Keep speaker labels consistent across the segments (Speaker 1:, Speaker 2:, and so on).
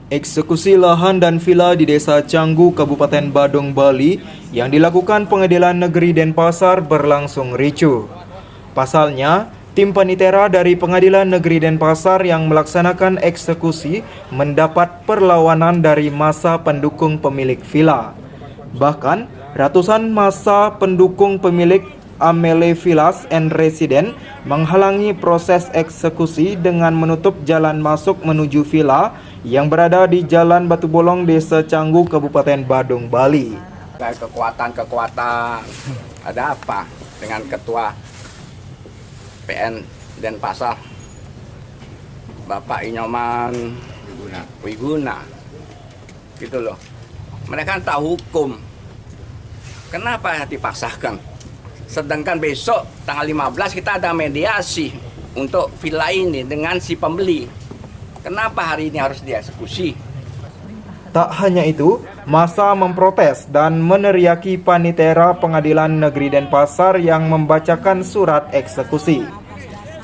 Speaker 1: Eksekusi lahan dan vila di Desa Canggu, Kabupaten Badung, Bali yang dilakukan Pengadilan Negeri Denpasar berlangsung ricuh. Pasalnya, tim panitera dari Pengadilan Negeri Denpasar yang melaksanakan eksekusi mendapat perlawanan dari massa pendukung pemilik vila. Bahkan, ratusan massa pendukung pemilik Amele Villas and Residence menghalangi proses eksekusi dengan menutup jalan masuk menuju villa yang berada di Jalan Batu Bolong, Desa Canggu, Kabupaten Badung, Bali.
Speaker 2: Kekuatan ada apa dengan ketua PN Denpasar Bapak Inyoman Wiguna gitu loh. Mereka tahu hukum, kenapa dipaksakan? Sedangkan besok tanggal 15 kita ada mediasi untuk villa ini dengan si pembeli. Kenapa hari ini harus dieksekusi?
Speaker 1: Tak hanya itu, massa memprotes dan meneriaki panitera Pengadilan Negeri Denpasar yang membacakan surat eksekusi.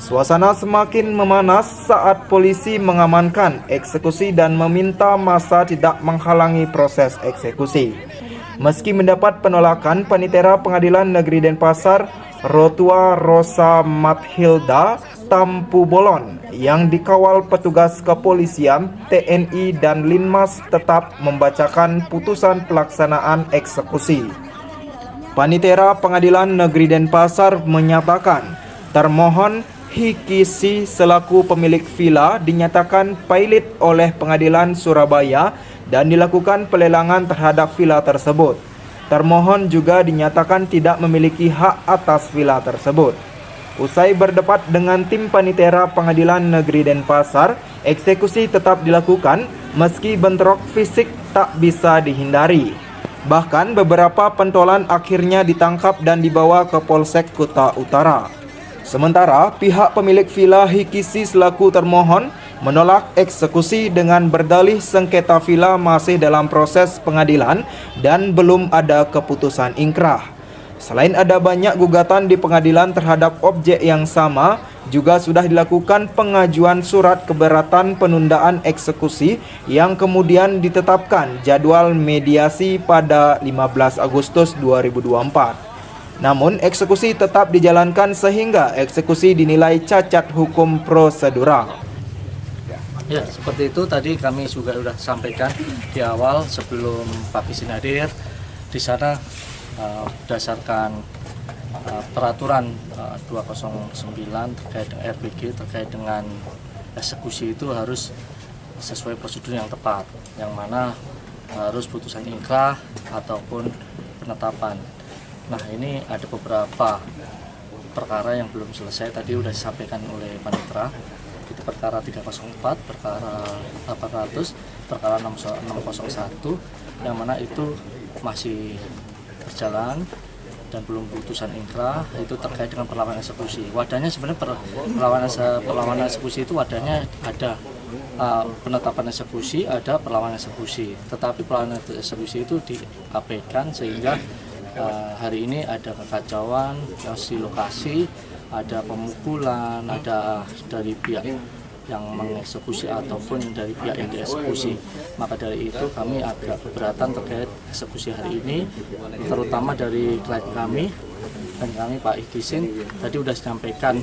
Speaker 1: Suasana semakin memanas saat polisi mengamankan eksekusi dan meminta massa tidak menghalangi proses eksekusi. Meski mendapat penolakan, panitera Pengadilan Negeri Denpasar, Rotua Rosa Mathilda Tampu Bolon, yang dikawal petugas kepolisian, TNI, dan Linmas tetap membacakan putusan pelaksanaan eksekusi. Panitera Pengadilan Negeri Denpasar menyatakan, termohon Hikisi selaku pemilik villa dinyatakan pailit oleh Pengadilan Surabaya dan dilakukan pelelangan terhadap villa tersebut. Termohon juga dinyatakan tidak memiliki hak atas villa tersebut. Usai berdebat dengan tim panitera Pengadilan Negeri Denpasar, eksekusi tetap dilakukan meski bentrok fisik tak bisa dihindari. Bahkan beberapa pentolan akhirnya ditangkap dan dibawa ke Polsek Kuta Utara. Sementara pihak pemilik villa Hikisi selaku termohon menolak eksekusi dengan berdalih sengketa villa masih dalam proses pengadilan dan belum ada keputusan ingkrah. Selain ada banyak gugatan di pengadilan terhadap objek yang sama, juga sudah dilakukan pengajuan surat keberatan penundaan eksekusi yang kemudian ditetapkan jadwal mediasi pada 15 Agustus 2024. Namun eksekusi tetap dijalankan sehingga eksekusi dinilai cacat hukum prosedural.
Speaker 3: Ya, seperti itu tadi kami juga sudah sampaikan di awal sebelum Pak Kisin hadir. Di sana berdasarkan peraturan 209 terkait dengan RBG terkait dengan eksekusi itu harus sesuai prosedur yang tepat, yang mana harus putusan ingkrah ataupun penetapan. Nah, ini ada beberapa perkara yang belum selesai, tadi sudah disampaikan oleh panitera. Itu perkara 304, perkara 800, perkara 601, yang mana itu masih berjalan dan belum putusan ingkrah. Itu terkait dengan perlawanan eksekusi. Wadahnya sebenarnya perlawanan eksekusi itu wadahnya ada penetapan eksekusi, ada perlawanan eksekusi. Tetapi perlawanan eksekusi itu diabaikan sehingga hari ini ada kekacauan di lokasi, ada pemukulan, ada dari pihak yang mengeksekusi ataupun dari pihak yang dieksekusi. Maka dari itu kami agak keberatan terkait eksekusi hari ini, terutama dari klien kami dan kami Pak Ikisin tadi sudah menyampaikan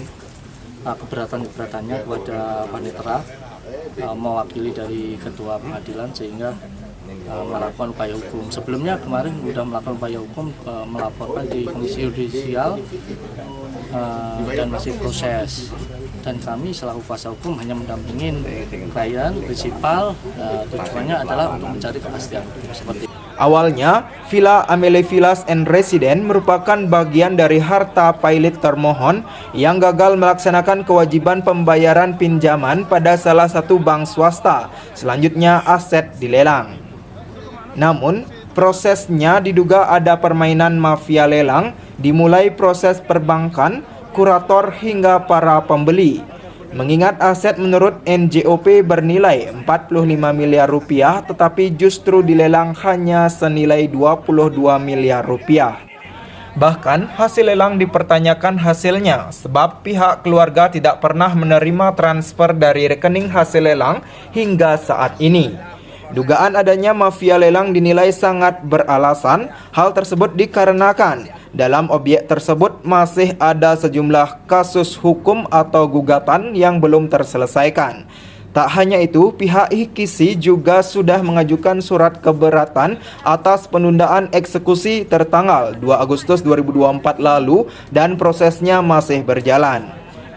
Speaker 3: keberatan-keberatannya kepada panitera mewakili dari ketua pengadilan sehingga melakukan upaya hukum. Sebelumnya kemarin sudah melakukan upaya hukum, melaporkan di Komisi Yudisial dan masih proses. Dan kami selaku kuasa hukum hanya mendampingin klien, prinsipal, tujuannya adalah untuk mencari kepastian seperti itu.
Speaker 1: Awalnya, Villa Amele Villas and Residence merupakan bagian dari harta pailit termohon yang gagal melaksanakan kewajiban pembayaran pinjaman pada salah satu bank swasta. Selanjutnya aset dilelang. Namun, prosesnya diduga ada permainan mafia lelang, dimulai proses perbankan, kurator hingga para pembeli. Mengingat aset menurut NJOP bernilai 45 miliar rupiah, tetapi justru dilelang hanya senilai 22 miliar rupiah. Bahkan hasil lelang dipertanyakan hasilnya sebab pihak keluarga tidak pernah menerima transfer dari rekening hasil lelang hingga saat ini. Dugaan adanya mafia lelang dinilai sangat beralasan. Hal tersebut dikarenakan dalam objek tersebut masih ada sejumlah kasus hukum atau gugatan yang belum terselesaikan. Tak hanya itu, pihak HKSI juga sudah mengajukan surat keberatan atas penundaan eksekusi tertanggal 2 Agustus 2024 lalu dan prosesnya masih berjalan.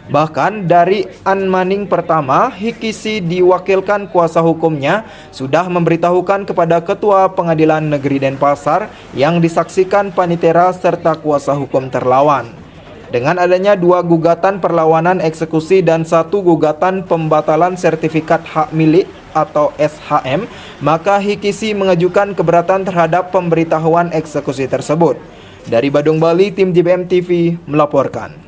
Speaker 1: Bahkan dari anmaning pertama, HKSI diwakilkan kuasa hukumnya sudah memberitahukan kepada Ketua Pengadilan Negeri Denpasar yang disaksikan panitera serta kuasa hukum terlawan. Dengan adanya 2 gugatan perlawanan eksekusi dan 1 gugatan pembatalan sertifikat hak milik atau SHM, maka HKSI mengajukan keberatan terhadap pemberitahuan eksekusi tersebut. Dari Badung, Bali, tim JBM TV melaporkan.